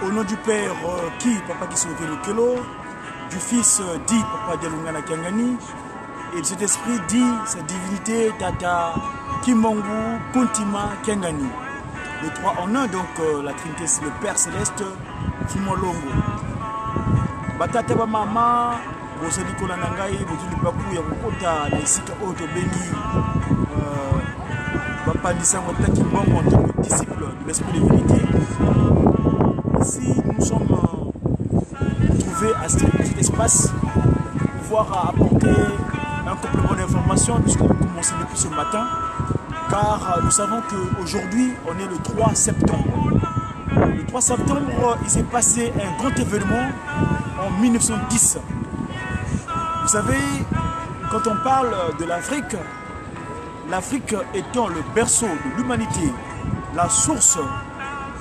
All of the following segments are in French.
Au nom du Père qui, Papa Kisoloke Lokelo, du Fils dit Papa Dialungana Kiangani, et de cet esprit dit sa divinité Tata Kimongu Kuntima Kiangani. Les trois en un, donc la Trinité, c'est le Père Céleste, Fumolongo. Batata Mama, Rosali Kolanangai, Botuli Baku, Yakota, les Sika Oto Bengi, Papa Nissango Kimongu en tant que disciple de l'esprit de vérité. Ici, nous sommes trouvés à cet espace pour pouvoir apporter un complément d'information puisque nous commençons depuis ce matin, car nous savons qu'aujourd'hui, on est le 3 septembre. Le 3 septembre, il s'est passé un grand événement en 1910. Vous savez, quand on parle de l'Afrique, l'Afrique étant le berceau de l'humanité, la source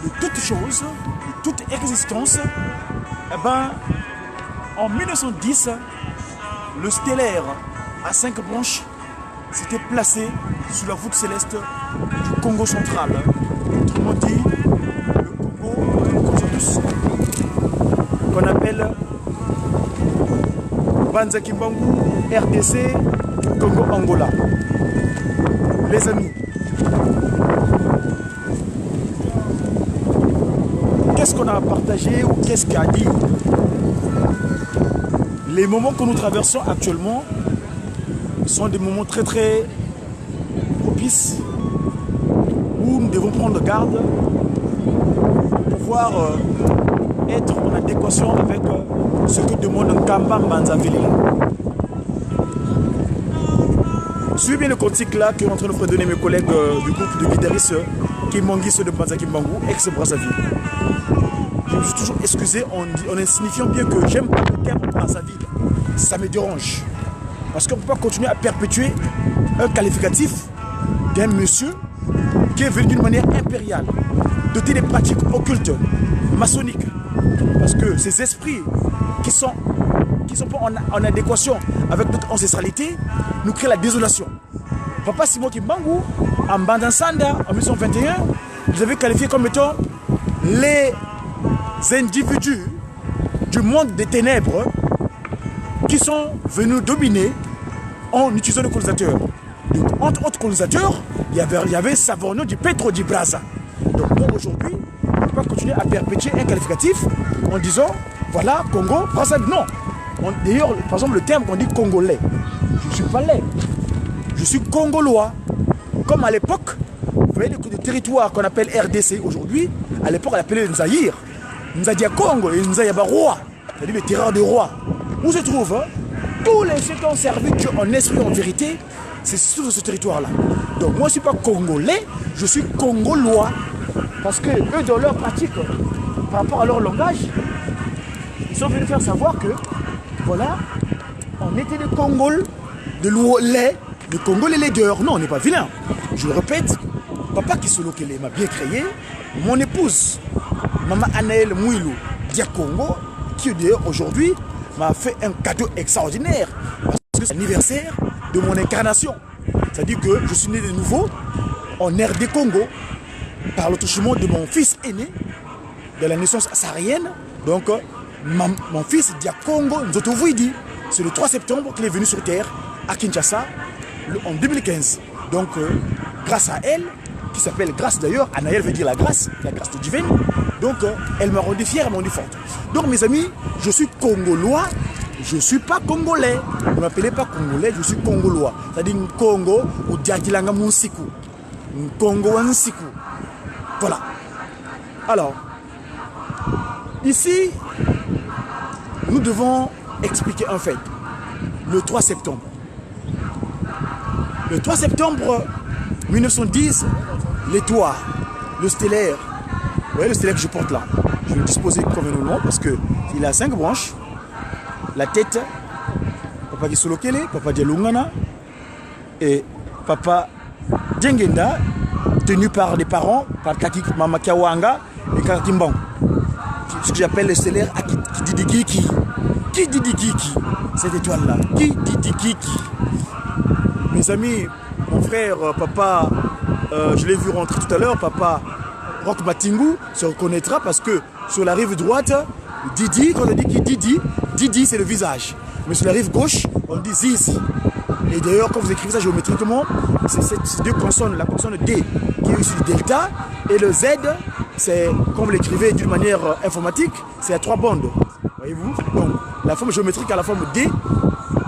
de toute chose, de toute existence, eh ben, en 1910, le stellaire à 5 branches s'était placé sous la voûte céleste du Congo central. Autrement dit, le Congo que nous connaissons tous, qu'on appelle Banza Kimbangu, RDC, Congo Angola. Les amis, qu'est-ce qu'on a partagé ou qu'est-ce qu'a dit? Les moments que nous traversons actuellement sont des moments très très propices où nous devons prendre garde pour pouvoir être en adéquation avec ce que demande un Kamba Mbanzavili. Suivez bien le contexte là que sont en train de faire donner mes collègues du groupe de guitaristes qui Mangis de Banza Kimbangu, ex-Brazzaville. Je me suis toujours excusé en insignifiant bien que j'aime pas le terme Brazzaville. Ça me dérange. Parce qu'on ne peut pas continuer à perpétuer un qualificatif d'un monsieur qui est venu d'une manière impériale, doté des pratiques occultes, maçonniques. Parce que ces esprits qui sont pas en adéquation avec notre ancestralité nous créent la désolation. Papa Simon Kimbangu, en Bandansanda, en 1921, vous avez qualifié comme étant les individus du monde des ténèbres qui sont venus dominer en utilisant le colonisateur. Donc, entre autres colonisateurs, il y avait Savorno du Petro di Brazza. Donc moi aujourd'hui, on ne peut pas continuer à perpétuer un qualificatif en disant voilà, Congo, Brazzaville. Non. D'ailleurs, par exemple, le terme qu'on dit congolais, je ne suis pas laid. Je suis congolois. Comme à l'époque, vous voyez le territoire qu'on appelle RDC aujourd'hui, à l'époque on appelait Nzaïr. Nzadia Congo et Nzaïa Roi, c'est-à-dire le terrain de roi. Où se trouvent tous les ceux qui ont servi Dieu en esprit, en vérité, c'est sur ce territoire-là. Donc moi je ne suis pas congolais, je suis congolois. Parce que eux, dans leur pratique, par rapport à leur langage, ils sont venus faire savoir que, voilà, on était des Congols, de Congolais leaders. Non, on n'est pas vilain. Je le répète, Papa Kisoloke m'a bien créé, mon épouse, Maman Anaël Mouilou Diakongo, qui d'ailleurs aujourd'hui m'a fait un cadeau extraordinaire parce que c'est l'anniversaire de mon incarnation. C'est-à-dire que je suis né de nouveau en RD Congo par le touchement de mon fils aîné de la naissance saharienne. Donc mon fils Diakongo Nzotovuidi, c'est le 3 septembre qu'il est venu sur terre à Kinshasa en 2015. Donc grâce à elle, qui s'appelle Grâce d'ailleurs, Anaël veut dire la grâce divine. Donc elle m'a rendu fière, elle m'a rendu forte. Donc mes amis, je suis congolois, je ne suis pas congolais. Ne m'appelez pas congolais, je suis congolois. C'est-à-dire Congo ou Diakilanga Moussikou. Congo Wansikou. Voilà. Alors, ici, nous devons expliquer un fait. Le 3 septembre. Le 3 septembre 1910, l'étoile, le stellaire, vous voyez le stellaire que je porte là, je vais le disposer convenablement parce qu'il a 5 branches. La tête, Papa Kisolokele, Papa Dialungana et Papa Djengenda, tenu par les parents, par Kaki Mama Kiawanga et Kakimban. Ce que j'appelle le stellaire Kididikiki. Kididikiki, cette étoile-là. Kididikiki. Mes amis, mon frère, papa, je l'ai vu rentrer tout à l'heure, papa Rock Matingu se reconnaîtra parce que Sur la rive droite, Didi, quand on dit qui Didi, Didi c'est le visage. Mais sur la rive gauche, on dit Zizi. Et d'ailleurs, quand vous écrivez ça géométriquement, c'est ces deux consonnes, la consonne D qui est issue du delta, et le Z, c'est, comme vous l'écrivez d'une manière informatique, c'est à 3 bandes. Voyez-vous? Donc, la forme géométrique à la forme D,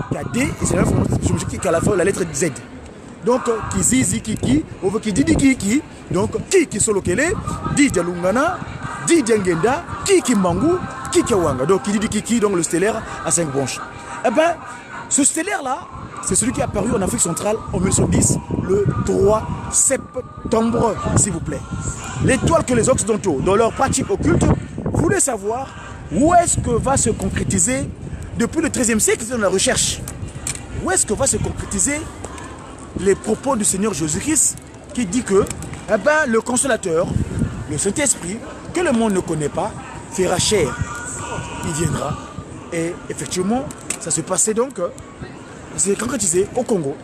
qui a D, et c'est la forme géométrique qui a la forme la lettre Z. Donc, qui Zizi, qui, on veut qui Didi, qui, donc, qui solo kele, di Lungana, di Ngenda, qui Mangu, qui Wanga. Donc, qui Didi, qui, donc le stellaire à 5 branches. Eh bien, ce stellaire-là, c'est celui qui est apparu en Afrique centrale en 1910, le 3 septembre, s'il vous plaît. L'étoile que les Occidentaux, dans leur pratique occulte, voulaient savoir où est-ce que va se concrétiser, depuis le XIIIe siècle, dans la recherche, où est-ce que va se concrétiser les propos du Seigneur Jésus-Christ qui dit que eh ben, le Consolateur, le Saint-Esprit, que le monde ne connaît pas, fera chair. Il viendra. Et effectivement, ça se passait donc, c'est concrétisé au Congo.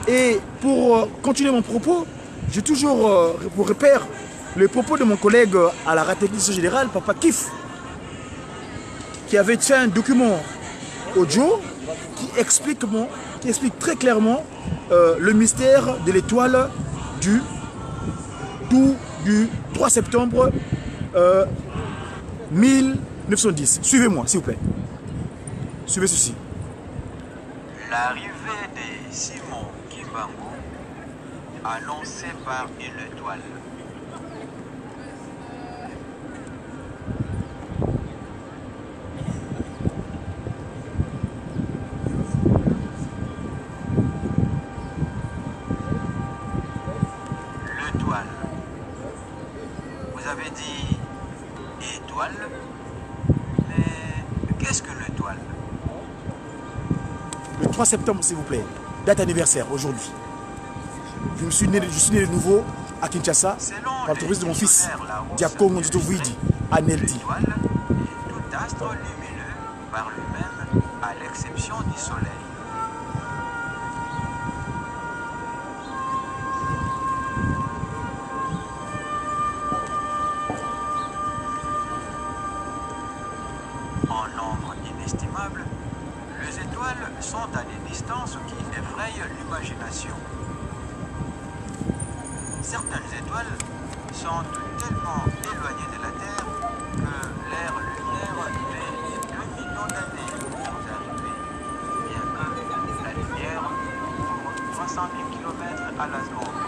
Et pour continuer mon propos, j'ai toujours pour repère les propos de mon collègue à la Technicien générale, Papa Kif, qui avait fait un document audio qui explique très clairement le mystère de l'étoile du 3 septembre 1910. Suivez-moi, s'il vous plaît. Suivez ceci. L'arrivée de Simon Kimbangu, annoncée par une étoile. L'étoile. Vous avez dit étoile, mais qu'est-ce que l'étoile? Le 3 septembre, s'il vous plaît, date anniversaire aujourd'hui. Je suis né de nouveau à Kinshasa, par l'entreprise de mon fils, Diakongo Ndjitououidi, à Neldi. L'étoile est tout astre lumineux par lui-même, à l'exception du soleil. En nombre inestimable, les étoiles sont à des distances qui effrayent l'imagination. Certaines étoiles sont tellement éloignées de la Terre que leur lumière met 2 millions d'années pour nous arriver, bien que la lumière couvre 300 000 km à la seconde.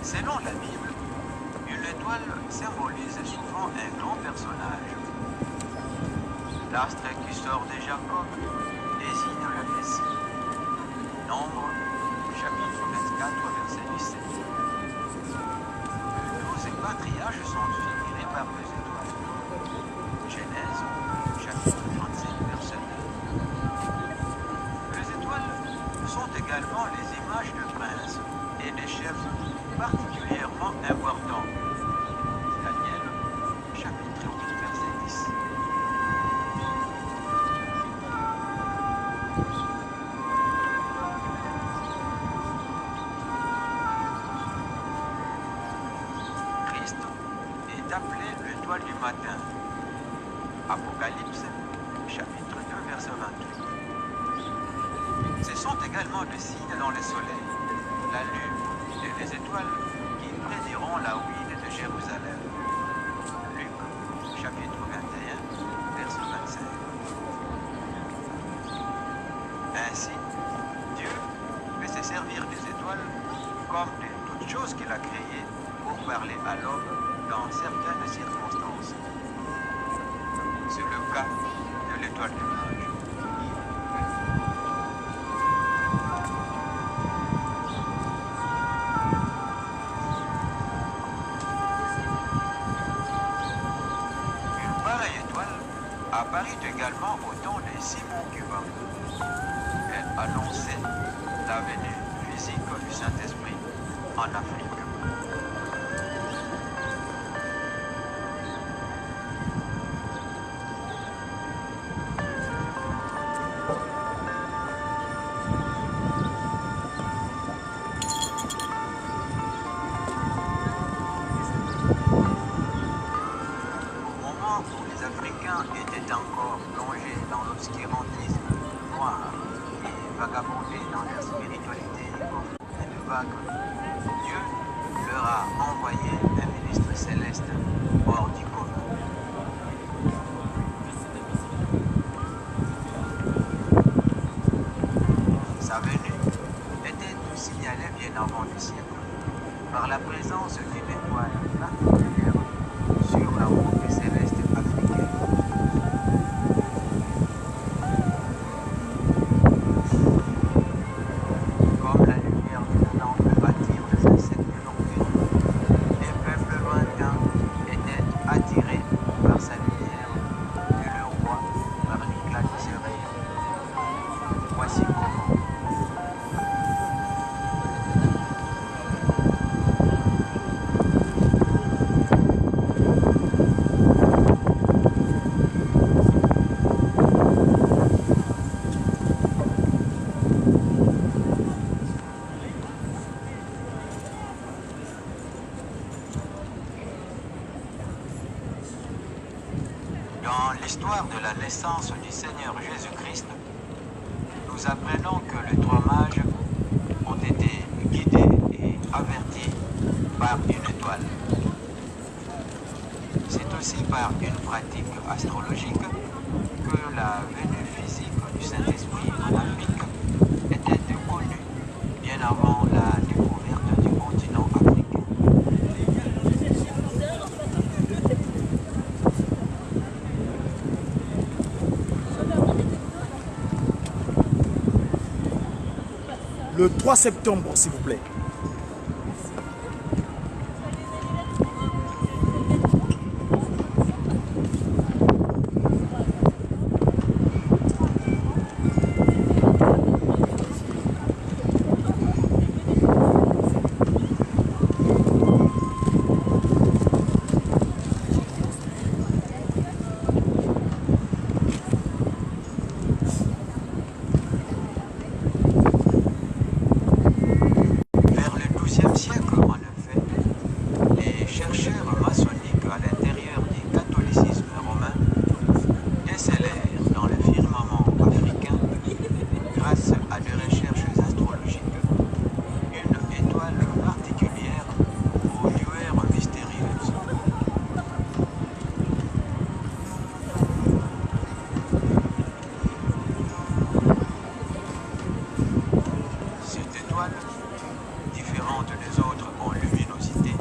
Selon la Bible, une étoile symbolise souvent un grand personnage. L'astre qui sort de Jacob désigne le Messie. Nombre, chapitre 24, verset 17. Les 12 patriarches sont figurés par les étoiles. Genèse, chapitre 35, verset 9. Les étoiles sont également les images de princes et de chefs particulièrement importants. Daniel, chapitre 8, verset 10. Christ est appelé l'étoile du matin. Apocalypse, chapitre 2, verset 28. Ce sont également des signes dans le soleil, la lune et les étoiles qui prédiront la ruine de Jérusalem. Luc, chapitre 21, verset 25. Ainsi, Dieu peut se servir des étoiles comme de toutes choses qu'il a créées pour parler à l'homme dans certaines circonstances. C'est le cas de l'étoile du Mage. Apparut également au temps de Simon Kimbangu. Elle annonçait la venue physique du Saint-Esprit en Afrique. temps où les Africains étaient encore plongés dans l'obscurantisme noir et vagabondaient dans leur spiritualité comme une vague, Dieu leur a envoyé un ministre céleste hors du commun. Sa venue était signalée bien avant le siècle par la présence d'une étoile particulière sur la route céleste africaine. Comme la lumière d'une lampe attire les insectes nocturnes, les peuples lointains étaient attirés par sa lumière et le roi par l'éclat de ses rayons. Voici comment. Dans l'histoire de la naissance du Seigneur Jésus-Christ, nous apprenons que les trois mages ont été guidés et avertis par une étoile. C'est aussi par une pratique astrologique que la venue physique du Saint-Esprit en Afrique était connue bien avant la découverte du continent africain. Le 3 septembre, s'il vous plaît. Différente des autres en luminosité,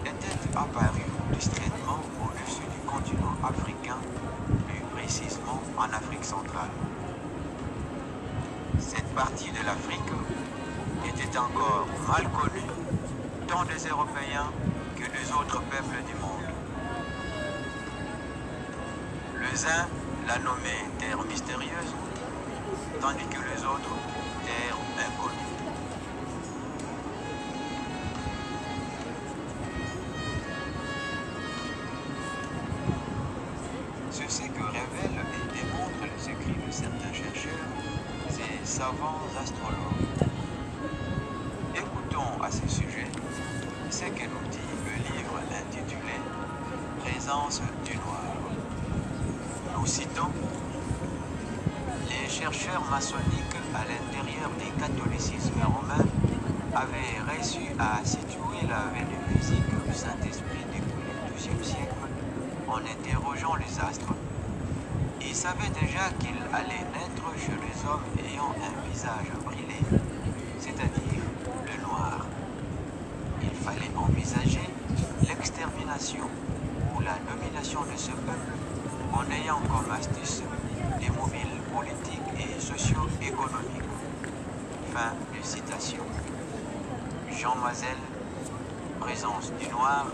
était apparue discrètement au-dessus du continent africain, plus précisément en Afrique centrale. Cette partie de l'Afrique était encore mal connue tant des Européens que des autres peuples du monde. Les uns la nommaient terre mystérieuse, tandis que les autres terre inconnue. Ceci que révèlent et démontrent les écrits de certains chercheurs, ces savants astrologues. Écoutons à ce sujet ce que nous dit le livre intitulé « Présence du noir ». Nous citons « Les chercheurs maçonniques à l'intérieur du catholicisme romain avaient réussi à situer la venue physique du Saint-Esprit depuis le XIIe siècle en interrogeant les astres. Ils savaient déjà qu'il allait naître chez les hommes ayant un visage brillé, c'est-à-dire le noir. Il fallait envisager l'extermination ou la domination de ce peuple en ayant comme astuce des mobiles politiques et socio-économiques. Fin de citation. Jean Mazel, Présence du noir,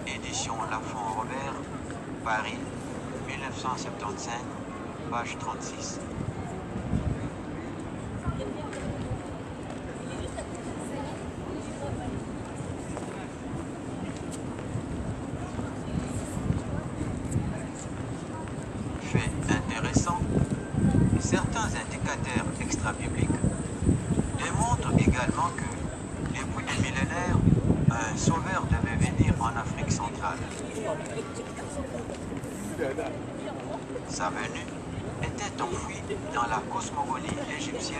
édition Lafont Robert, Paris, 1975, page 36. Fait intéressant, certains indicateurs extra-bibliques démontrent également que, depuis des millénaires, un sauveur devait venir en Afrique centrale. Sa venue était enfouie dans la cosmogonie égyptienne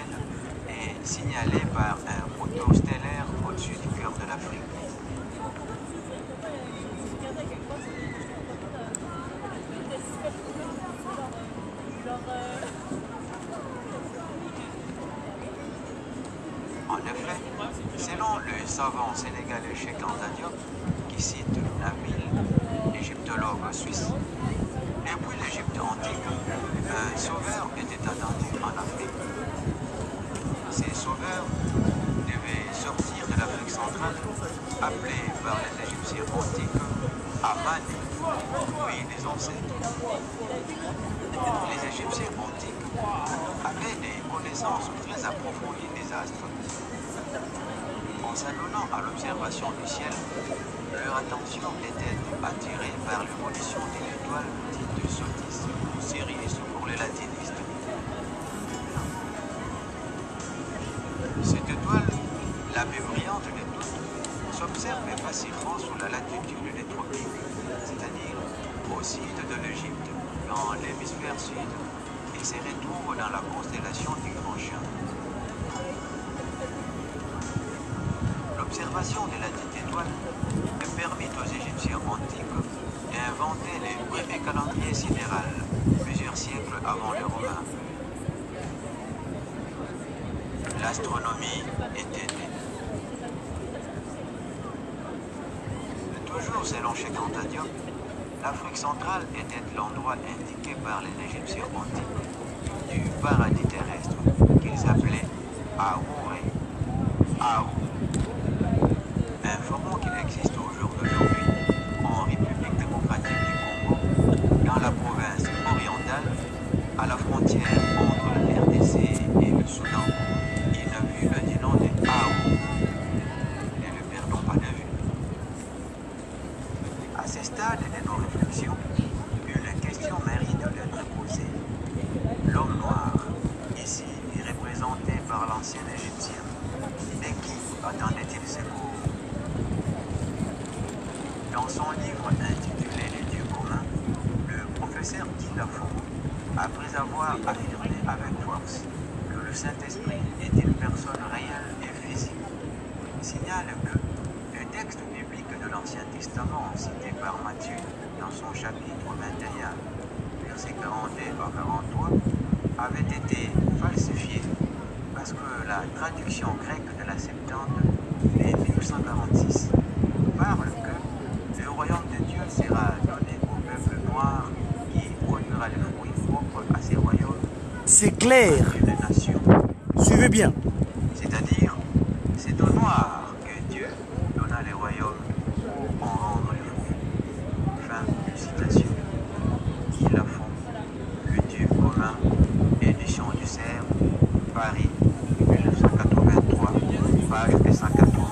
et signalée par un poteau stellaire au-dessus du cœur de l'Afrique. En effet, selon le savant sénégalais Cheikh Anta Diop, qui cite Nabil, égyptologue suisse, depuis l'Égypte antique, un sauveur était attendu en Afrique. Ces sauveurs devaient sortir de l'Afrique centrale, appelés par les Égyptiens antiques Amani, puis les ancêtres. Les Égyptiens antiques avaient des connaissances très approfondies des astres. En s'adonnant à l'observation du ciel, leur attention était attirée par l'évolution d'une étoile dite de Sotis, Sirius pour les latinistes. Cette étoile, la plus brillante de toutes, s'observe facilement sous la latitude des tropiques, c'est-à-dire au sud de l'Égypte, dans l'hémisphère sud, et se retrouve dans la constellation du Grand Chien. L'observation de la dite étoile permit aux Égyptiens antiques d'inventer les premiers calendriers sidéral, plusieurs siècles avant les Romains. L'astronomie était née. Toujours selon Cheikh Anta Diop, l'Afrique centrale était l'endroit indiqué par les Égyptiens antiques du paradis terrestre qu'ils appelaient Aouré, Aou, informant qu'il existe au jour d'aujourd'hui en République démocratique du Congo, dans la province orientale, à la frontière entre la RDC et le Soudan. Il n'a vu le nom de Aou. Ne le perdons pas de vue. À ce stade de nos réflexions, une question mérite d'être posée. L'homme noir, ici représenté par l'ancien Égyptien, de qui attendait-il secours? Dans son livre intitulé Les dieux communs, le professeur Guy Lafont, après avoir affirmé avec force que le Saint-Esprit est une personne réelle et physique, signale que le texte biblique de l'Ancien Testament cité par Matthieu dans son chapitre 21, versets 42 à 43, avait été falsifié parce que la traduction grecque de la Septante de 1946 parle que le royaume de Dieu sera donné au peuple noir qui produira les fruits propres à ses royaumes. C'est clair. Des nations. Suivez bien. C'est-à-dire, c'est aux Noirs que Dieu donna les royaumes pour en rendre les fruits. Fin de citation. Guy Lafont, Le Dieu commun, édition du Cerf, Paris, 1983, page 180.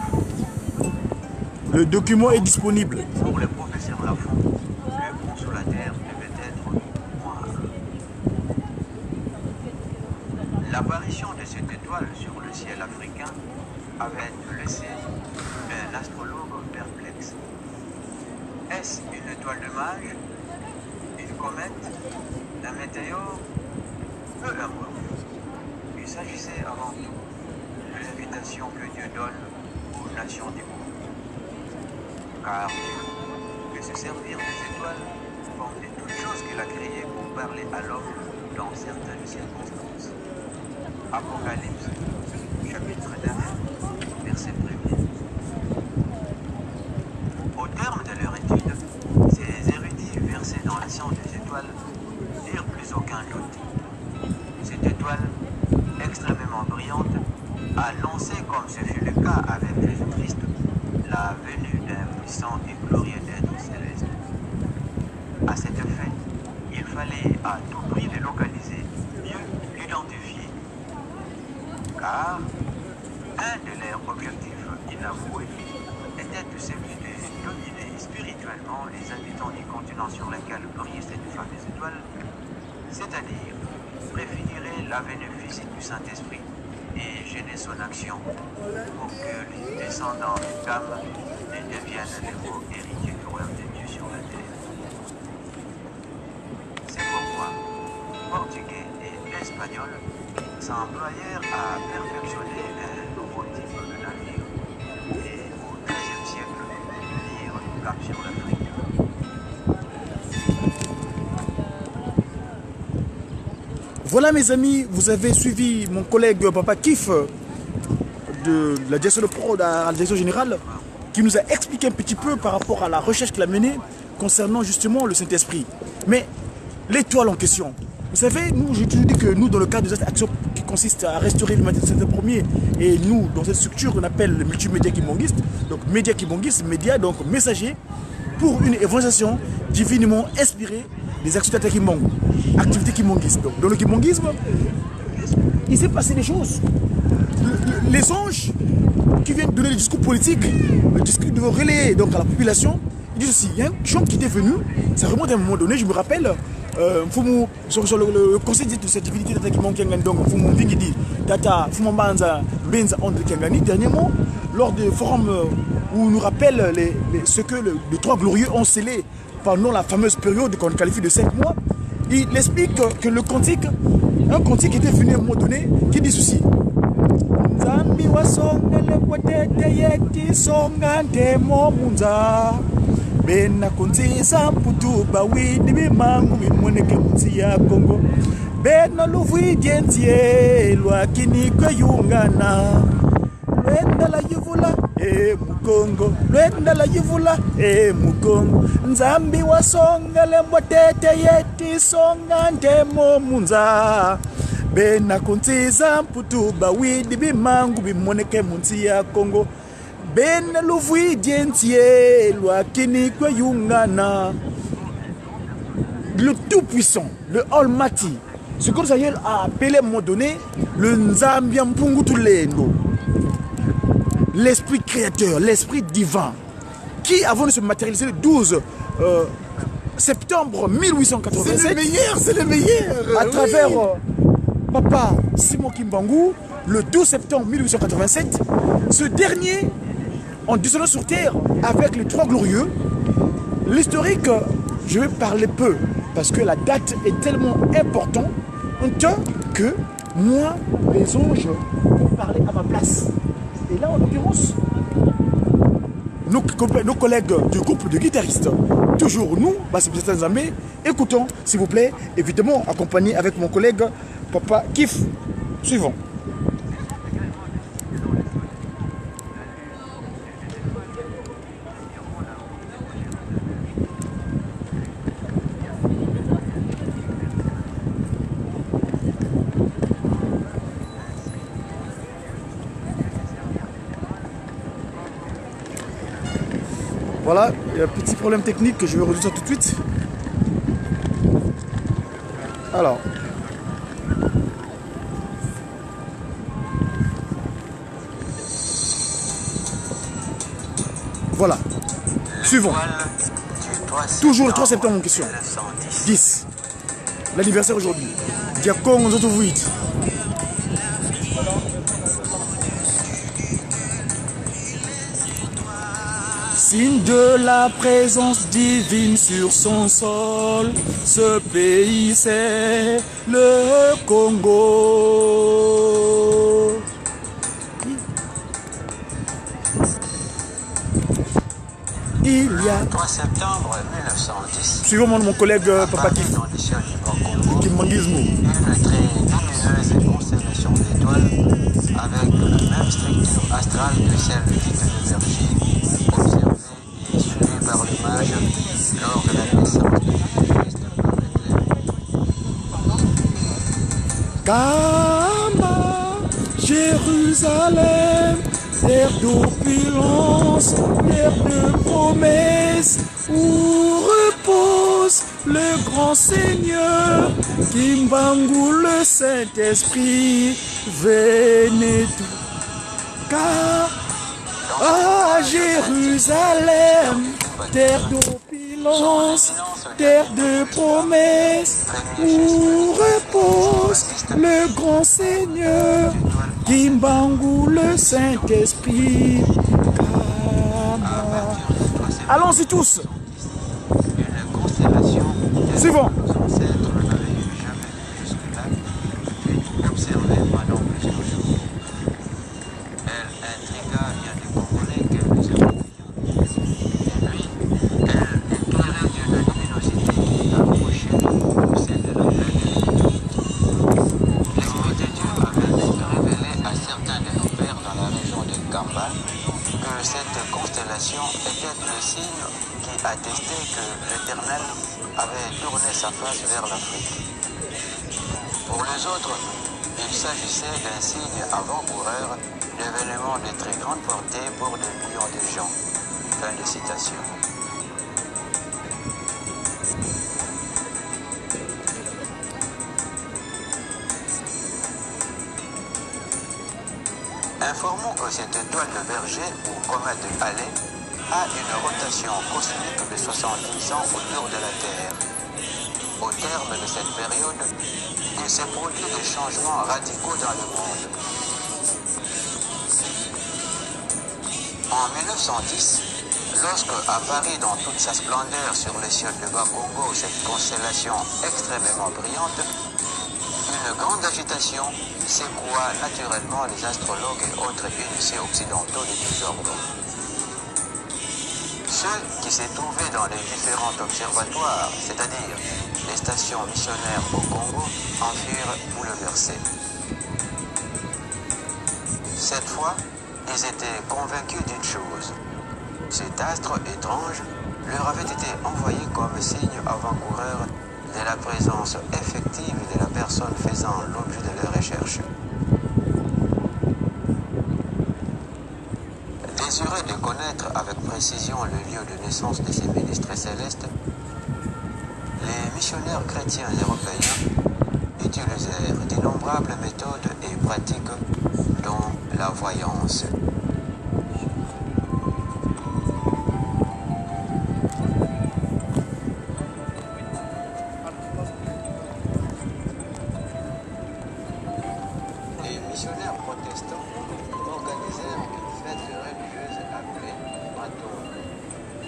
Le document est disponible. Pour le professeur Lafont, le consolateur devait être noir. L'apparition de cette étoile sur le ciel africain avait laissé un astrologue perplexe. Est-ce une étoile de mage, une comète, un météore? Peu importe. Il s'agissait avant tout de l'invitation que Dieu donne aux nations du monde. Car Dieu peut se servir des étoiles comme de toutes choses qu'il a créées pour parler à l'homme dans certaines circonstances. Apocalypse, chapitre 9, verset 1er. Au terme de leur étude, ces érudits versés dans le sang des étoiles n'eurent plus aucun doute. Cette étoile, extrêmement brillante, annonçait, comme ce fut le cas avec Jésus-Christ, la venue d'un puissant et glorieux être céleste. À cet effet, il fallait à tout prix le localiser, mieux l'identifier. Car un de leurs objectifs inavoués était celui de dominer spirituellement les habitants du continent sur lequel brillait cette fameuse étoile, c'est-à-dire préfigurer la venue physique du Saint-Esprit et gêner son action pour que les descendants de Cam ne deviennent les faux héritiers du royaume de Dieu sur la terre. portugais et espagnol s'employèrent à perfectionner un nouveau type de navire. Et au XIIIe siècle, ils firent une cap sur l'Afrique. Voilà mes amis, vous avez suivi mon collègue Papa Kif de la direction de prod à la direction générale qui nous a expliqué un petit peu par rapport à la recherche qu'il a menée concernant justement le Saint-Esprit. Mais l'étoile en question, vous savez, nous, j'ai toujours dit que nous, dans le cadre de cette action qui consiste à restaurer l'humanité de Saint-Premier, et nous, dans cette structure qu'on appelle le multimédia kimbangiste, donc média kimbangiste, média, donc messager, pour une évangélisation divinement inspirée des actions d'Ata Kimbangu, activités kimbanguistes. Donc, dans le kimbanguisme, il s'est passé des choses. Les anges qui viennent donner le discours politique, le discours de relayer donc à la population, ils disent aussi, il y a un chant qui était venu, ça remonte à un moment donné, je me rappelle, sur le conseil de cette divinité Tata Kimbangu Kiangani, donc Fumu Vingidi, Tata Fumabanza Benza Andre Kiangani, dernièrement, lors du forum où on nous rappelle ce que les trois glorieux ont scellé pendant la fameuse période qu'on qualifie de 5 mois, il explique que le cantique, un cantique était venu à un moment donné, qui dit ceci. Zambi wa songa le kwatete yeti songa ndemo munza Bena kunzi samputu bawi dibi mangu mimoneke kunzi ya Kongo Bena luvwi dientie lwa kini kwe yungana Lwenda la yivula mukongo Lwenda la yivula mukongo Nzambi wa songa le kwatete yeti songa ndemo munza Bena kunziza mputu bawidi bimangu bimoneke munsi ya Kongo Bena luvwi dientie lwa kini kwe yungana. Le Tout-Puissant, le Almighty, ce que Israël a appelé à un moment donné le Nzambian Pungutulendo, l'esprit créateur, l'esprit divin, qui avant de se matérialiser le 12 septembre 1887, c'est le meilleur, à travers Papa Simon Kimbangu, le 12 septembre 1887, ce dernier, en descendant sur terre avec les trois glorieux, l'historique, je vais parler peu, parce que la date est tellement importante que moi, les anges vont parler à ma place. Et là, en l'occurrence, nos collègues du groupe de guitaristes, toujours nous, Bassibistan Zambé, écoutons, s'il vous plaît, évidemment, accompagné avec mon collègue Papa Kif. Suivant. Voilà, il y a un petit problème technique que je vais résoudre ça tout de suite. Alors. Voilà. Suivant. Toujours le 3 septembre en question. 10. L'anniversaire aujourd'hui. Diakon Zotovuit. Signe de la présence divine sur son sol, ce pays c'est le Congo. Il y a 3 septembre 1910, suivant mon collègue Papa Kif, Kimbanguismo. une très lumineuse constellation d'étoiles avec la même structure astrale que celle dite de Vergile, observée et suivie par l'image lors de la naissance de Jésus-Christ par Bethléem. Kama Jérusalem, terre d'opulence, terre de promesses, où repose le grand Seigneur, Kimbangu le Saint-Esprit, venez tout. Car à Jérusalem, terre d'opulence, terre de promesses, où repose le grand Seigneur, Kimbangu le Saint-Esprit. Allons-y tous. Une constellation Suivant. sans être n'avait eu jamais vu avait tourné sa face vers l'Afrique. Pour les autres, il s'agissait d'un signe avant-coureur d'événements de très grande portée pour des millions de gens. Fin de citation. Informons que cette étoile de Berger ou comète Halley a une rotation cosmique de 70 ans autour de la Terre. Au terme de cette période, il s'est produit des changements radicaux dans le monde. En 1910, lorsque apparut dans toute sa splendeur sur le ciel de Bas-Congo cette constellation extrêmement brillante, une grande agitation secoua naturellement les astrologues et autres initiés occidentaux de tous ordres. Ceux qui se trouvaient dans les différents observatoires, c'est-à-dire les stations missionnaires au Congo, en furent bouleversés. Cette fois, ils étaient convaincus d'une chose. Cet astre étrange leur avait été envoyé comme signe avant-coureur de la présence effective de la personne faisant l'objet de leurs recherches. Désireux de connaître avec précision le lieu de naissance de ces ministres célestes, les missionnaires chrétiens européens utilisèrent d'innombrables méthodes et pratiques, dont la voyance. Les missionnaires protestants organisèrent une fête religieuse appelée Matondo.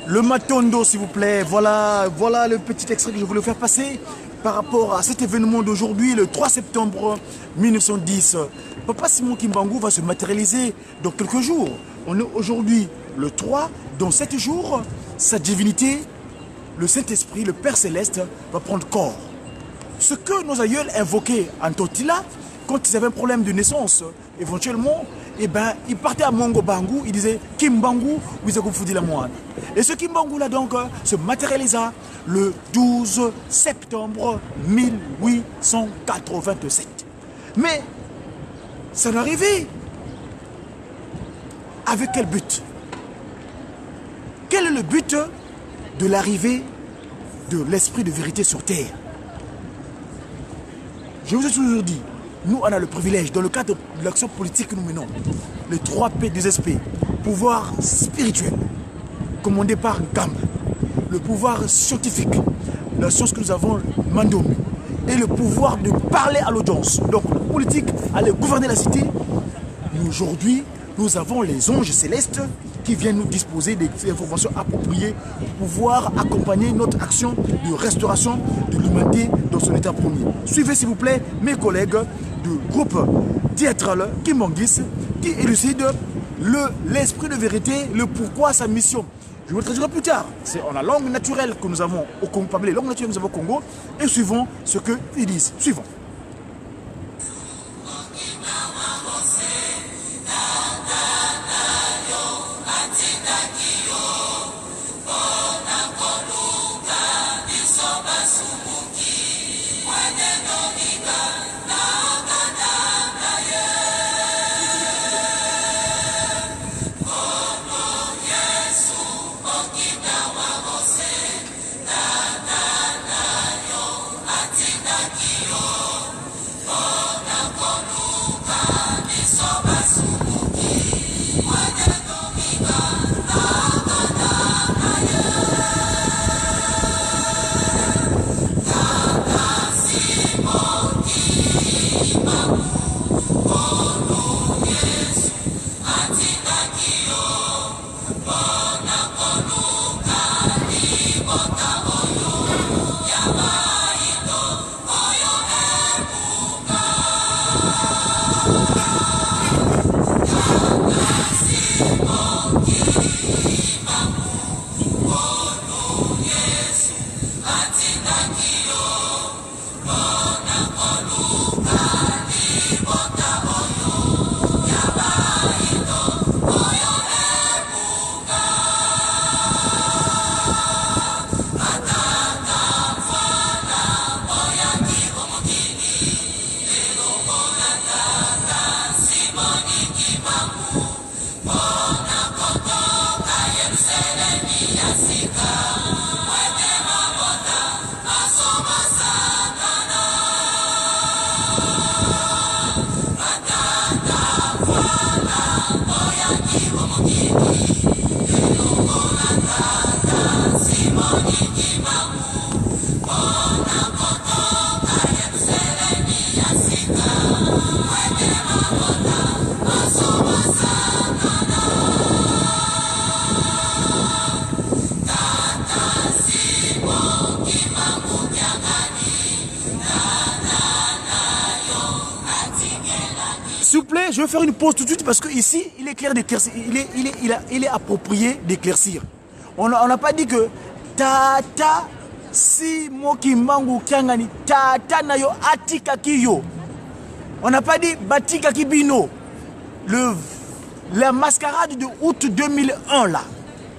Le Matondo, s'il vous plaît. Voilà le petit extrait que je voulais faire passer par rapport à cet événement d'aujourd'hui, le 3 septembre 1910. Papa Simon Kimbangu va se matérialiser dans quelques jours. On est aujourd'hui le 3, dans 7 jours, sa divinité, le Saint-Esprit, le Père Céleste, va prendre corps. Ce que nos aïeuls invoquaient en Totila, quand ils avaient un problème de naissance, éventuellement, eh ben, ils partaient à Mongo Bangu, ils disaient Kimbangu, Wizagoufudi la moine. Et ce Kimbangu là donc se matérialisa le 12 septembre 1887. Mais ça n'arrivait avec quel but? Quel est le but de l'arrivée de l'esprit de vérité sur terre? Je vous ai toujours dit, nous on a le privilège, dans le cadre de l'action politique que nous menons, les 3 P des SP, pouvoir spirituel, commandé par Gamba, le pouvoir scientifique, la science que nous avons, Mandomi, et le pouvoir de parler à l'audience. Donc, la politique allait gouverner la cité. Aujourd'hui, nous avons les anges célestes qui viennent nous disposer des informations appropriées pour pouvoir accompagner notre action de restauration de l'humanité dans son état premier. Suivez s'il vous plaît mes collègues du groupe théâtral Kimbangis qui élucident l'esprit de vérité, le pourquoi, sa mission. Je vous le traduirai plus tard. C'est en la langue naturelle que nous avons au Congo, parmi les langues naturelles que nous avons au Congo, et suivons ce qu'ils disent. Suivons. plaît, je vais faire une pause tout de suite parce que ici, il est clair d'éclaircir. Il est approprié d'éclaircir. On n'a pas dit que Tata si Mokimbangu Kiangani Tata Nayo Atika Kiyo. On n'a pas dit Batika Kibino. La mascarade de août 2001 là,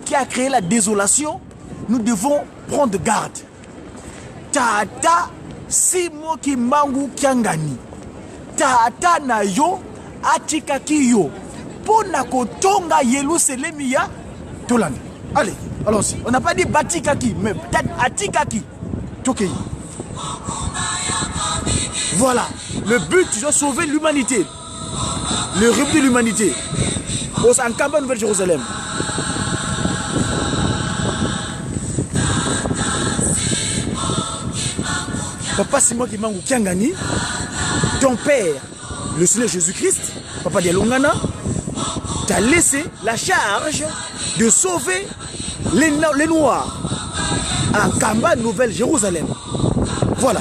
qui a créé la désolation, nous devons prendre garde. Tata si Mokimbangu Kiangani Tata Nayo Atika Kiyo. Pona kotonga yelu selemia Tolani. Allez, allons-y. On n'a pas dit Batikaki, mais peut-être Atikaki. Tokei. Voilà. Le but, c'est de sauver l'humanité. Le rêve de l'humanité. Au Sankamba, Nouvelle-Jérusalem. Papa Simon Kimbangu Kiangani, ton père, le Seigneur Jésus-Christ, Papa Dialongana, t'a laissé la charge de sauver les Noirs à Kamba, Nouvelle-Jérusalem. Voilà.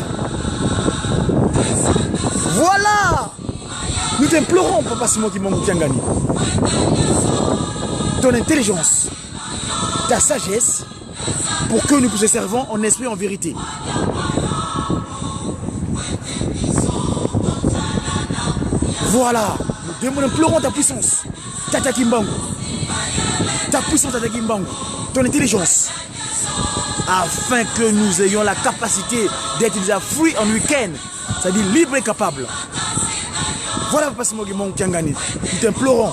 Voilà. Nous t'implorons, Papa Simon Kimbangu Kiangani, ton intelligence, ta sagesse, pour que nous puissions servons en esprit et en vérité. Voilà. Nous implorons ta puissance, Tata Kimbangu. Ta puissance, Tata Kimbangu. Ton intelligence, afin que nous ayons la capacité d'être déjà free en week-end, c'est-à-dire libre et capable. Voilà, Papa Simon Kimbangu Kiangani. Nous t'implorons,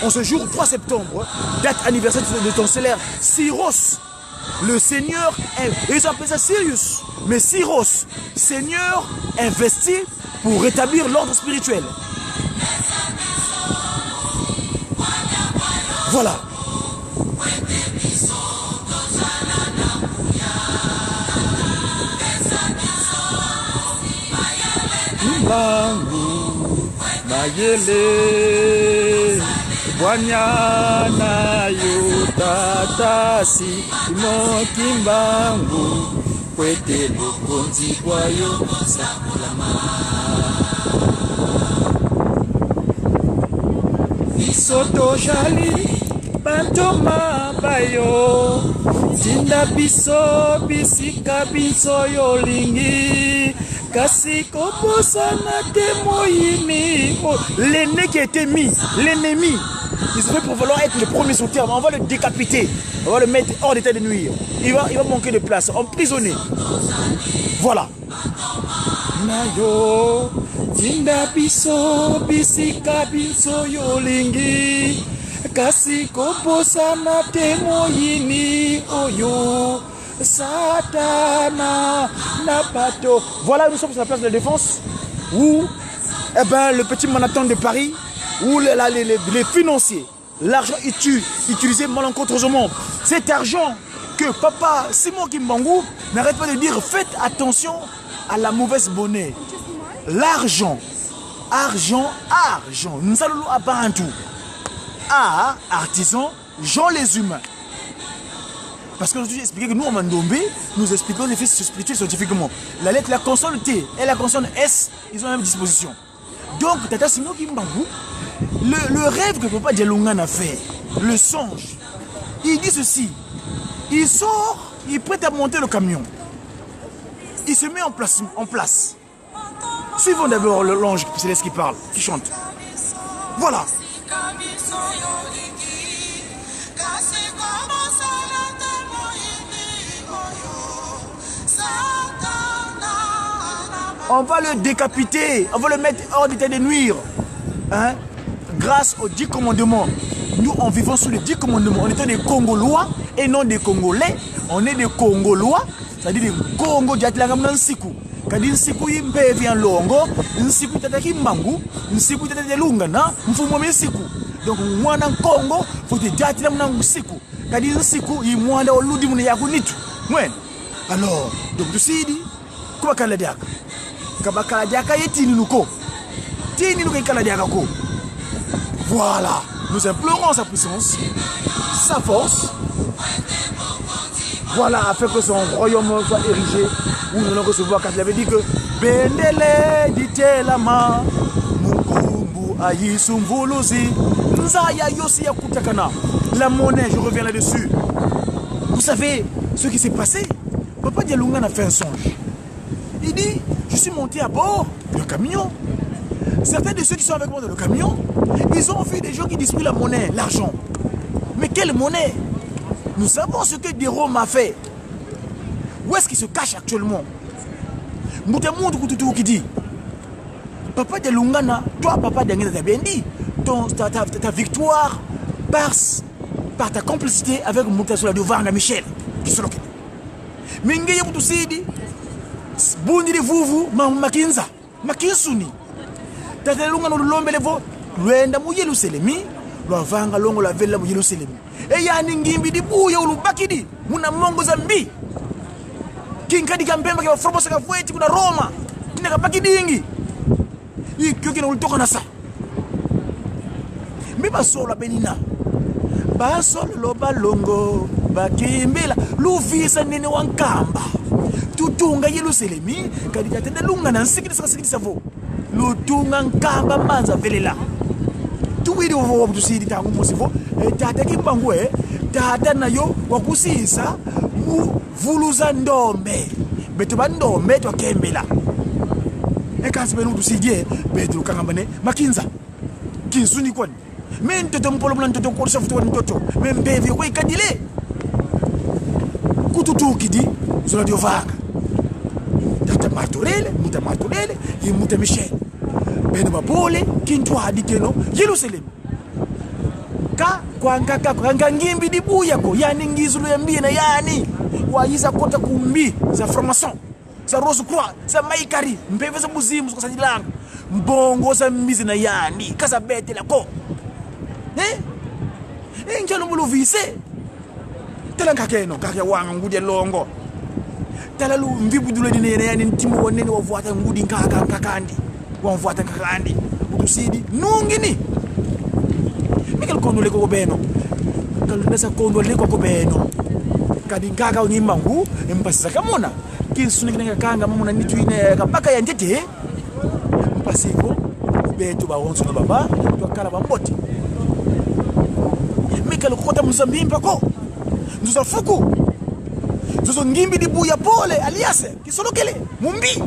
en ce jour 3 septembre, date anniversaire de ton célèbre Syros, le Seigneur, ils appellent ça Sirius, mais Syros, Seigneur investi pour rétablir l'ordre spirituel. Voilà. Kimbangu Mayele Wanyana Yutata Simon Kimbangu Kwete Lukonzi Kwayo Saklama Isoto Shali Bantoma Bayo Tinda Biso Bisika Binso Yolingi Kasi Koposana Temoyimi. L'aîné qui a été mis, l'ennemi, il se fait pour vouloir être le premier sur terre. On va le décapiter, on va le mettre hors d'état de nuire. Il va manquer de place, emprisonné. Voilà. Nayo Tinda Biso Bisika Binso Yolingi Kasi Koposana Temoyimi Oyo Satana Napato. Voilà, nous sommes sur la place de la Défense où le petit Manhattan de Paris, où les financiers, l'argent utilisé malencontreusement. Cet argent que Papa Simon Kimbangu n'arrête pas de dire, faites attention à la mauvaise monnaie. L'argent, argent. Nous allons à un tout. A, artisan, Jean les humains. Parce que j'ai expliqué que nous, en Mandombe, nous expliquons les faits spirituels scientifiquement. La lettre, la consonne T et la consonne S, ils ont la même disposition. Donc, Tata Simon Kimbangu, le rêve que Papa Dialongana a fait, le songe, il dit ceci. Il sort, il est prêt à monter le camion. Il se met en place. Suivons d'abord l'ange céleste qui parle, qui chante. Voilà. On va le décapiter, on va le mettre hors d'état de nuire. Hein? Grâce aux 10 commandements. Nous, en vivant sous les 10 commandements, on est des Congolois et non des Congolais. On est des Congolois, c'est-à-dire des Congo Diatlangam Nansiku. Quand Nsiku Yimbe vient longo, Nsiku Tataki Mbangu, Nsiku Tataki Lungana, Nfumo Siku. Donc, moi, dans Congo, il faut que Diatlam Nansiku. Quand Nsiku Yimwanda Oludi Munayakunitu. Alors, donc, tu sais, quoi qu'elle a dit? Voilà, nous implorons sa puissance, sa force. Voilà, afin que son royaume soit érigé, où nous allons recevoir, quand il avait dit que Bendele dit Lama, Mukumbu Aïsumvolozi, Nzaya Yosia Kutakana. La monnaie, je reviens là-dessus. Vous savez ce qui s'est passé? Papa Dialungan a fait un songe. Il dit, je suis monté à bord d'un camion. Certains de ceux qui sont avec moi dans le camion, ils ont vu des gens qui distribuent la monnaie, l'argent. Mais quelle monnaie? Nous savons ce que Jérôme a fait. Où est-ce qu'il se cache actuellement? Moutamoud Koututou qui dit, Papa Dialungana, toi Papa Dialungana t'as bien dit, ta victoire passe par ta complicité avec Moutasola de Vanga Michel, qui se l'occupe. Mingeye Boutousidi, Bouni de Vuvu, Makinza, Makinsuni. Tatalunga no lombe levo, Luenda Muyelu Selemi, Vanga Longo la Vella Muyelu Selemi. Et yani ngimbi di buya ulubakidi, Muna Mongo Zambi. Kinkadi Kampemba kwa Formosa Kafueti kuna Roma, Nina Kapakidi ingi. Hii kyoki na ulitoka na sa. Miba sola benina. Basolo loba longo, bakimbila, luvisa nene wankamba. Tutunga yelu selemi, kadika tende lunga na nsikidi savo. Lutunga nkamba manza velela. Tuwidi uvo wabutusidi tangu musivo, tata kipangwe, tata na yo wakusisa, mu vuluza ndombe. Betu ba ndombe twa kembela. Ekansi benu tusidie, betu kangambane, makinza. Kinsuni kwani. Mais ntoto mpolo mla ntoto kwa safutu wa ntoto. Mais mbevi kwa ikadile. Kututu kidi, zola diovanga. Tata martorele, muta martorele, ye muta Michel. Beno babole, kintu adikeno, Yerusalem. Ka kwa ngimbi di buya ko, yani ngizulu ya mbie na yani. Waiza kota kumbi, za formation. Za Rose Croix, za maikari, mbeve za muzimu, za sajilanga. Mbongo za mizi na yani, kaza bete la ko. Njalo mulu vise tala ngakeno kake wanga ngudi longo tala lu mvibu dule dine yani ntimo wonene wavuata ngudi nkakandi wavuata nkakandi utusidi nungini Mikel kondo leko beno kalunesa kondo leko ko beno kadi ngaka ngimba ngu empasisa kamona kinsuni kinga kanga mamuna nitu ine kapaka ya ntete mpasiko betu ba wonso na baba twakala bamboti Mikel kota muzambimba ko Nzuza fuku Nzuzo ngimbi di buya pole aliase Kisolokele mumbi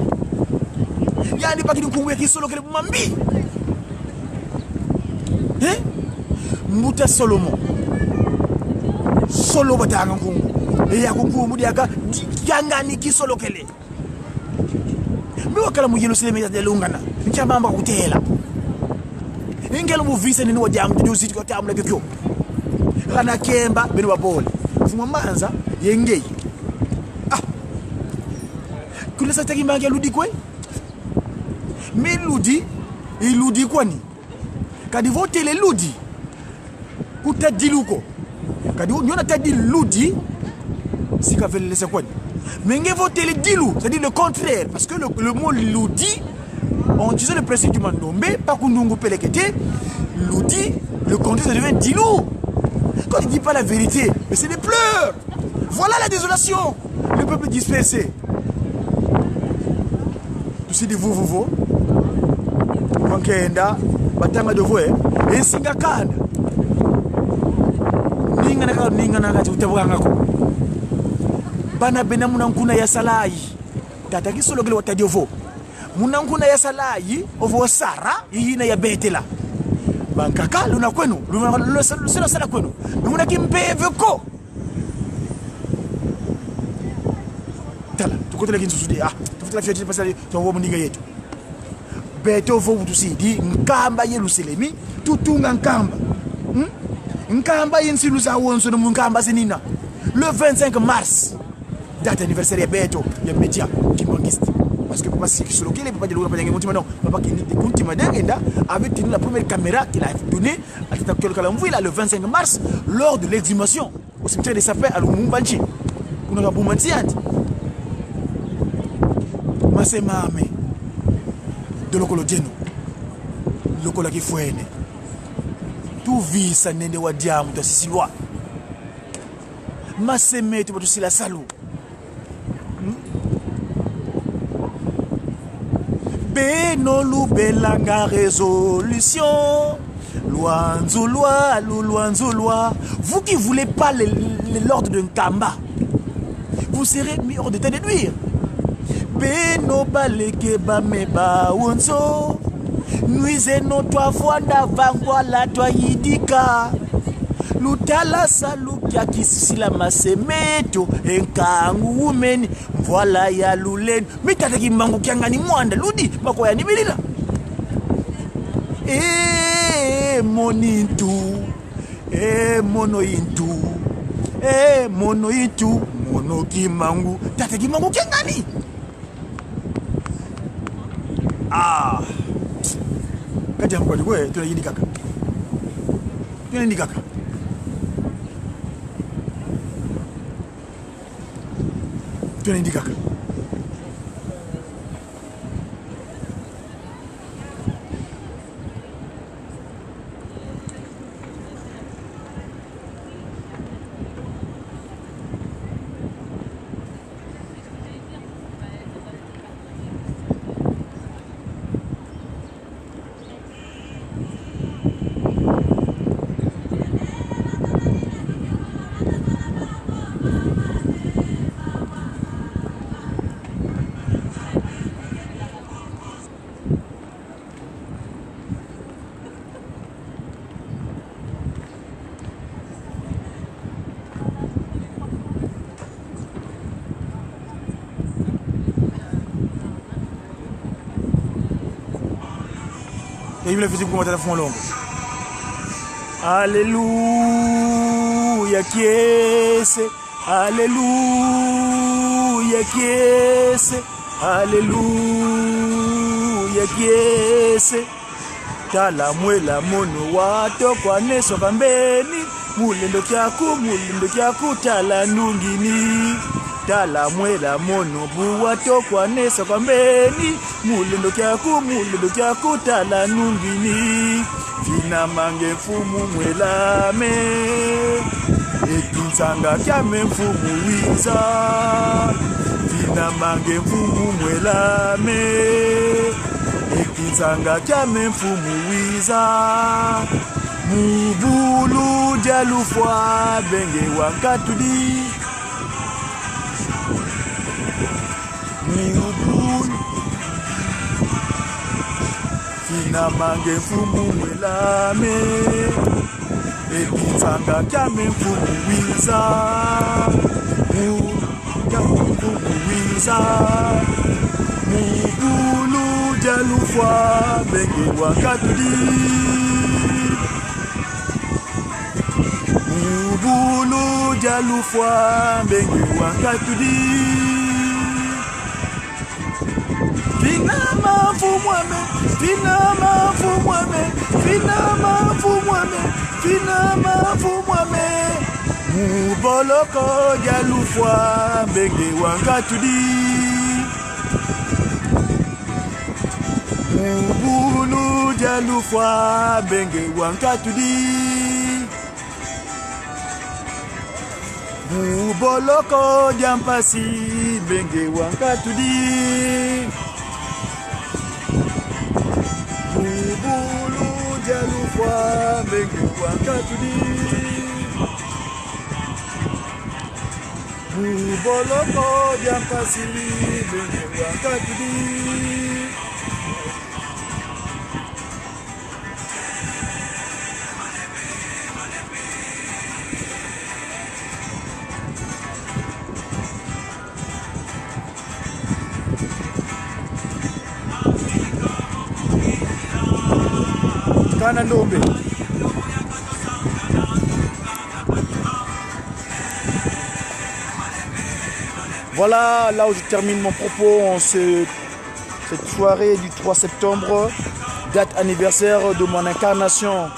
Yani pakidi mkumbuya kisolokele mumbi Mbuta Solomon Solo batanga nkungu Eya kungu diaka Yangani kisolokele Miwa kala mu Yerusalemu ya delungana Nchamamba kutela Ingelo mu visa nini wajamu Tudiusiti kwa tamu na kikyo Rana kemba benu babole Fuma manza yengei Kule sa teki mangi ya ludi kwe Me ludi Iludi kwani Kadi vote le ludi Kuta diluko Kadi nyona tadi ludi Sika vele lese kwani Menge vote le dilu C'est-à-dire le contraire Parce que le mot ludi On disait le principe du mandombe Pakundungu pelekete Ludi Le contraire ça devient dilou Quand il ne dit pas la vérité, mais c'est des pleurs. Voilà la désolation. Le peuple dispersé. Tu sais, vous. Wankenda, batanga de voix, et singakanda. Ninga tu tabwangako. Bana bena munankuna ya salai. Tata kisolo gele watadi ovo. Munankuna ya salai, ovo sara, yina ya betela. Bankaka luna kwenu luna sala kwenu luna kimpeve ko tala tukote lakini susudi tufuta fiati pasali tuwo mndinga yetu beto vo utusidi nkamba Yerusalemi tutunga nkamba nkamba yensilu za wonso no nkamba sinina le 25 mars date anniversaire ya beto ya media kimangiste parce que papa si sur lequel papa de l'eau non papa qui dit continue d'agenda avait tenu la première caméra qu'il a donnée à Takalkalamvui le 25 mars lors de l'exhumation au cimetière des sapins à Lumumbanchi kuna kabumantiati masemame de lokolo jeno lokola kifuene tu visa nende wa diamu to sisilwa maseme tu sila salu Beno Lubelanga résolution. Loanzoulois, Loanzoulois. Vous qui voulez pas l'ordre d'un Kamba, vous serez mis hors d'état de nuire. Beno baleke bameba wonzo. Nuize no toi voanda vangwala toi yidika. Lutala salukia kisisi la masemeto. Enkangu umeni. Voilà ya lulen. Mitata kimbangu kiangani mwanda. Ludi bako ya nibilila. Monintu. Monointu. Monointu. Mono kimangu. Tata kimangu kiangani. Ah. Kati yangu kwa kwe, tunayidi kaka. Tunayidi kaka. Tunayidi kaka. Et il me faisait pour monter à fond long. Alléluia, qui est-ce? Alléluia, qui est-ce? Alléluia, qui est-ce? Tala mwela mono wato kwa neso kambeni. Mulendo kiaku tala nungini. Tala mwela mono buwato kwa nesa kwa mbeni. Mulendo kiaku tala nungini. Fina mange fumu mwela me. Ekinsanga kiame fumu wiza. Fina mange fumu mwela me. Ekinsanga kiame fumu wiza. Mubulu jalufwa benge wakatudi. Fina mange fumu mwelame. Ekinsanga kiame fumu wiza. Fumu wiza. Mubulu jalufwa benge wakatudi. Mubulu jalufwa benge wakatudi. Finama fumwame, finama fumwame, finama fumwame, finama fumwame. Muboloko jalufwa benge wakatudi. Mubulu jalufwa benge wakatudi. Muboloko jampasi benge wakatudi. Mubulu jalufwa benge wakatudi. Muboloko jampasi benge wakatudi. Kanandombe. Voilà là où je termine mon propos en cette soirée du 3 septembre, date anniversaire de mon incarnation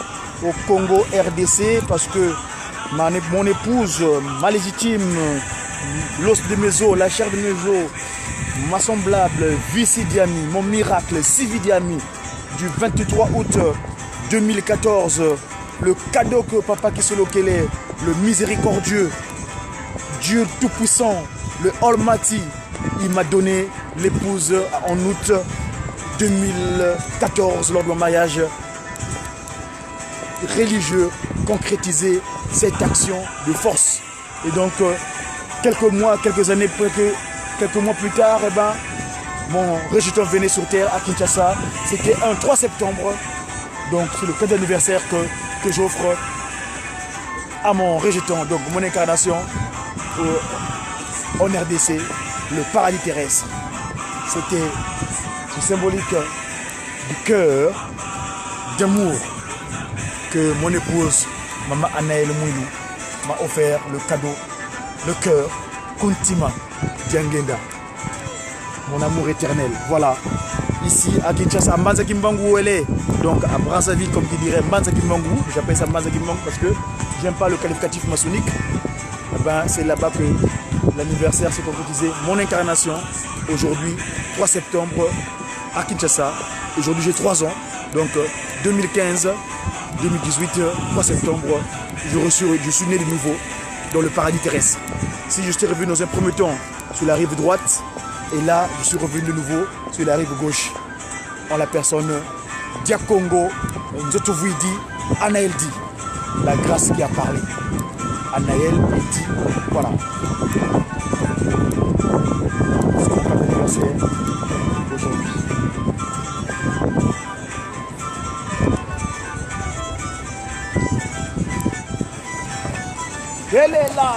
au Congo RDC, parce que mon épouse, ma légitime, l'os de mes os, la chair de mes os, ma semblable Vici Diami, mon miracle Sivi Diami du 23 août 2014, le cadeau que Papa Kisolokele, le miséricordieux, Dieu tout-puissant, le Almighty, il m'a donné l'épouse en août 2014 lors de mon mariage religieux, concrétiser cette action de force. Et donc, quelques mois plus tard, eh ben, mon rejeton venait sur terre à Kinshasa. C'était un 3 septembre. Donc, c'est le cadeau d'anniversaire que j'offre à mon rejeton, donc mon incarnation en RDC, le paradis terrestre. C'était symbolique du cœur, d'amour que mon épouse, Maman Anaël Mouilou, m'a offert le cadeau, le cœur, Kuntima Diangenda, mon amour éternel. Voilà, ici à Kinshasa, à Mbanza Kimbangu où elle est, donc à Brazzaville, comme qui dirait Mbanza Kimbangu, j'appelle ça Mbanza Kimbangu parce que j'aime pas le qualificatif maçonnique. Eh ben, c'est là-bas que l'anniversaire s'est concrétisé, mon incarnation, aujourd'hui, 3 septembre, à Kinshasa. Aujourd'hui, j'ai 3 ans, donc 2015, 2018, 3 septembre, je suis né de nouveau dans le paradis terrestre. Si je suis revenu dans un premier temps sur la rive droite, et là, je suis revenu de nouveau sur la rive gauche, en la personne Diakongo Nzotovuidi Anaeldi, la grâce qui a parlé. Anaël dit, voilà. C'est mon carte d'anniversaire aujourd'hui. Elle est là.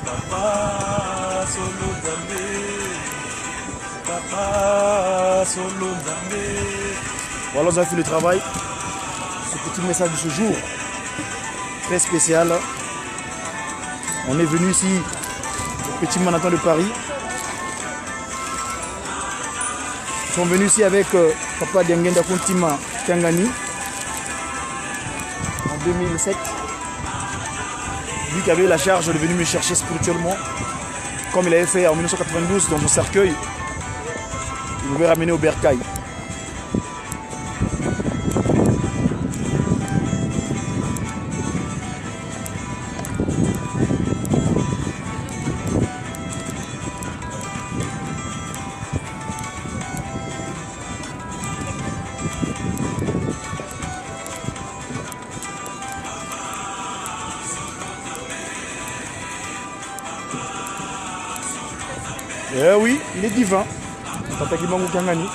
Papa solo Nzambe, Papa solo Nzambe. Voilà, nous avons fait le travail. Ce petit message de ce jour, très spécial. On est venu ici au Petit Manhattan de Paris. Nous sommes venus ici avec Papa Diangenda Kuntima Kangani en 2007. Lui qui avait eu la charge de venir me chercher spirituellement, comme il avait fait en 1992 dans son cercueil. Il m'avait ramené au Bercail. Eh oui, il est divin. Papa Kimbangu Kangani.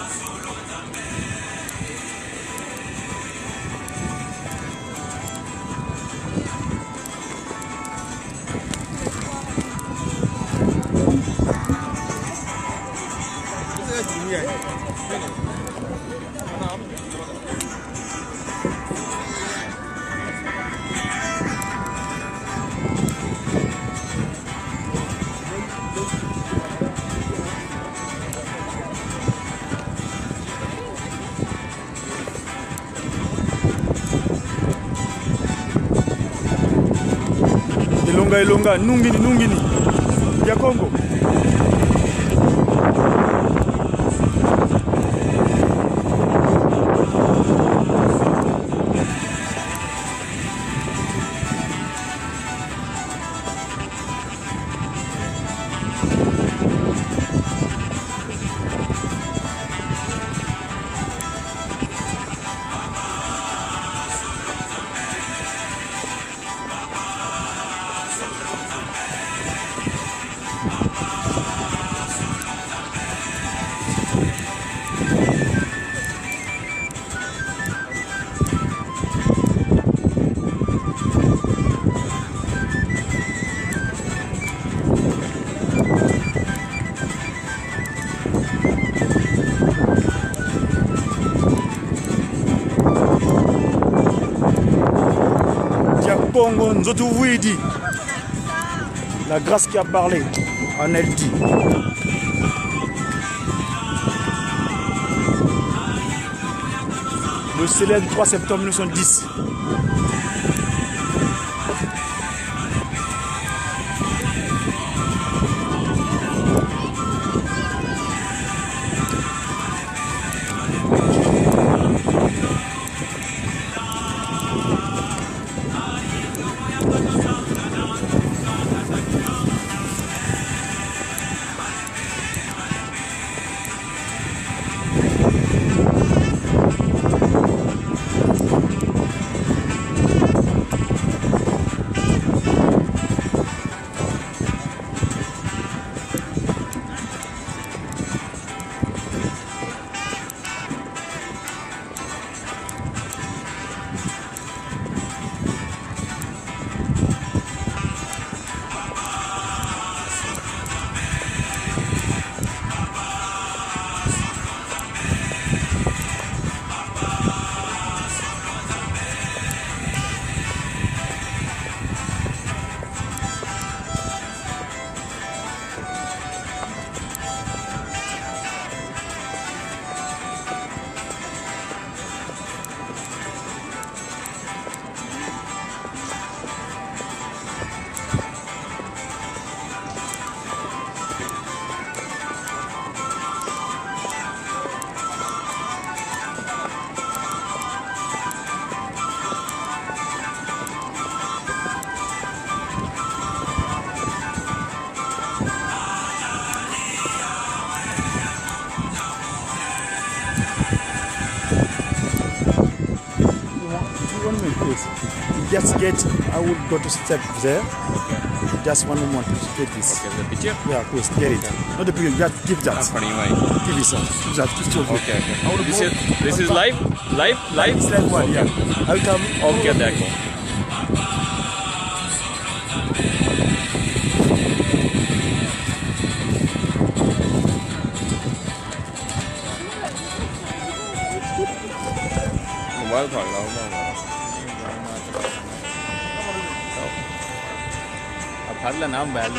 Elonga, nungini ya Congo. Congo Nzotovuidi, la grâce qui a parlé en elle dit. Le célèbre 3 septembre 1910. please. Just get, I will go to step there. Just one moment to get this. Okay, the picture? Yeah, please, get it. Not the picture, just give that. I'm putting my. Give it, sir. Give that, give it. Okay, I will okay. go- This is live? Live? Live? It's like one, yeah. I will come. Okay, देखो. मोबाइल फाड़ लो अब फाड़ लेना मोबाइल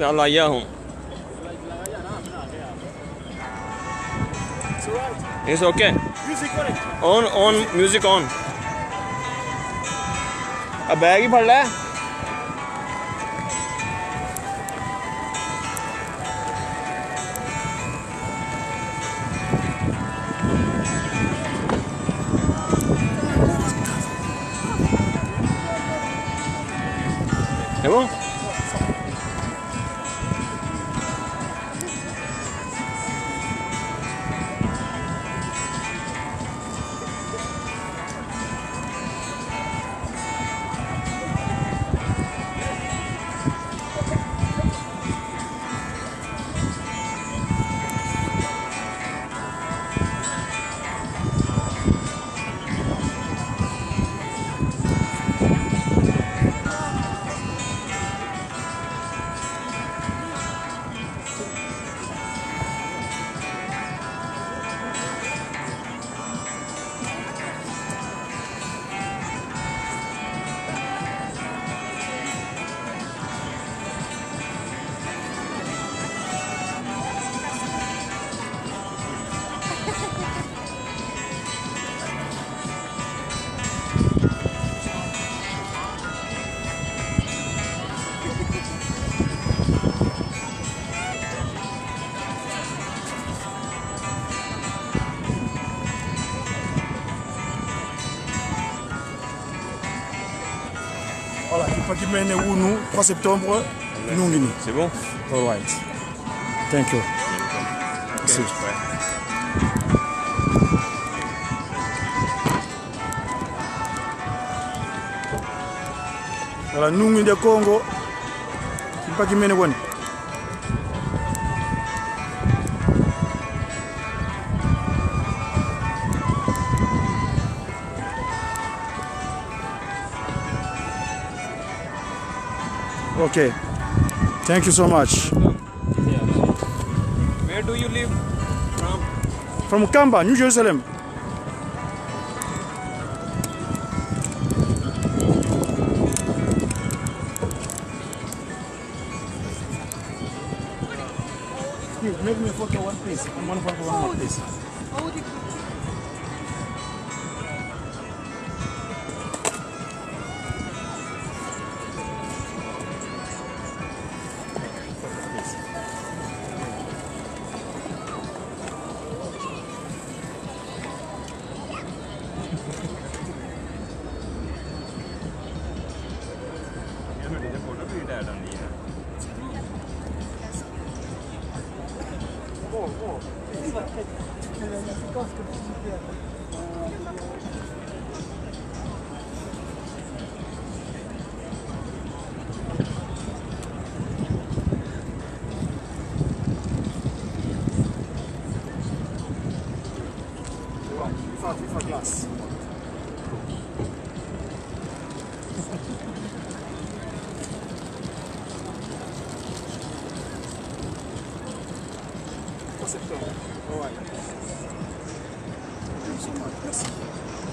ना लाया हूँ It's okay. Music correct. On music on. अब बैग ही फाड़ ले है वो Voilà, Kipakimene Wunu, 3 septembre, Nungini. C'est bon All right. Thank you. Merci. Voilà, Nungini de Congo. Kipakimene Wunu. Okay. Thank you so much. Where do you live from? From Kamba, New Jerusalem. Make me a photo one please. One photo one more please. FIFA glass. All right. Thank you so much. Merci.